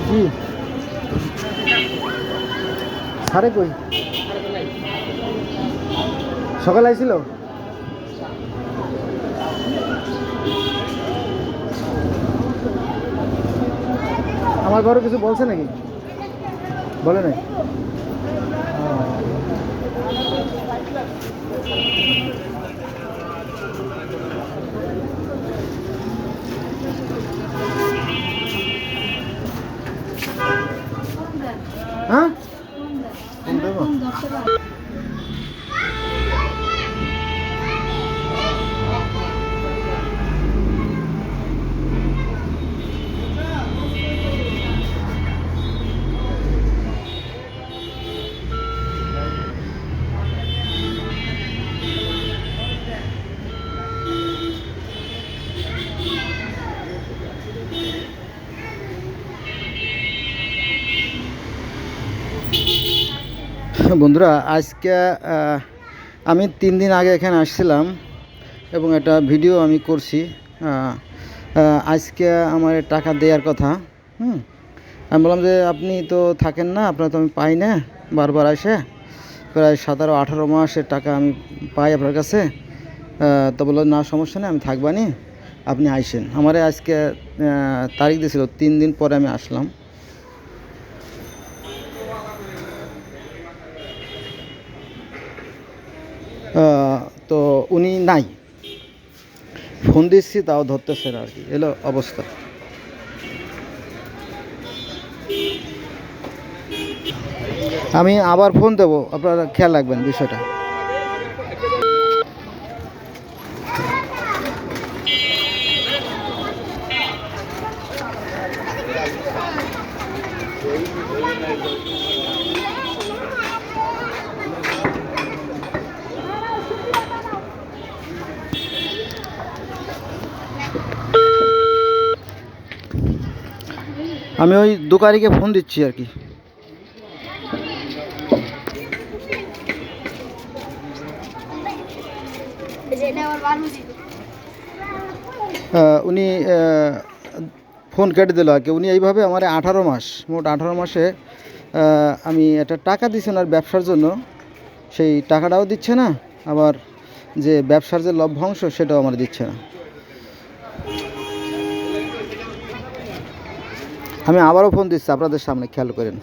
কি সারে কই সকালে আইছিল? আমার ঘরে কিছু বলছে নাকি? বলে নাই? হ্যাঁ বন্ধুরা, আজকে আমি 3 দিন আগে এখানে আসছিলাম এবং একটা ভিডিও আমি করছি। আজকে আমার টাকা দেওয়ার কথা। আমি বললাম যে আপনি তো থাকেন না, আপনার তো আমি পাই না, বারবার আসে প্রায় 17-18 মাসের টাকা আমি পাই আপনার কাছে। তো বললো না, সমস্যা নেই, আমি থাকবানি, আপনি আইসেন। আমারে আজকে তারিখ দিয়েছিল, 3 দিন পরে আমি আসলাম। তো উনি নাই, ফোন দিচ্ছি তাও ধরতেছে না আর কি, এলো অবস্থা। আমি আবার ফোন দেবো, আপনারা খেয়াল রাখবেন বিষয়টা। আমি ওই দোকানিকে ফোন দিচ্ছি আর কি। উনি ফোন কেটে দিল আর কি। উনি এইভাবে আমার 18 মাস, মোট 18 মাসে আমি একটা টাকা দিচ্ছি ওনার ব্যবসার জন্য, সেই টাকাটাও দিচ্ছে না, আবার যে ব্যবসার যে লভ্যাংশ সেটাও আমার দিচ্ছে না। আমি আবারও ফোন দিচ্ছি, আপনাদের সামনে খেয়াল করেন।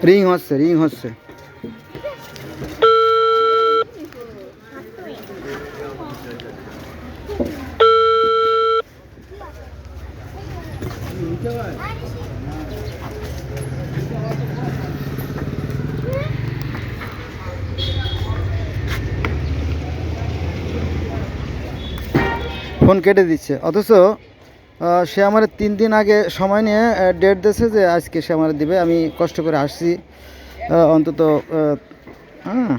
রিং হচ্ছে। ফোন কেটে দিচ্ছে, অথচ সে আমার 3 দিন আগে সময় নিয়ে ডেট দিয়েছে যে আজকে সে আমার দিবে। আমি কষ্ট করে আসছি অন্তত, হ্যাঁ।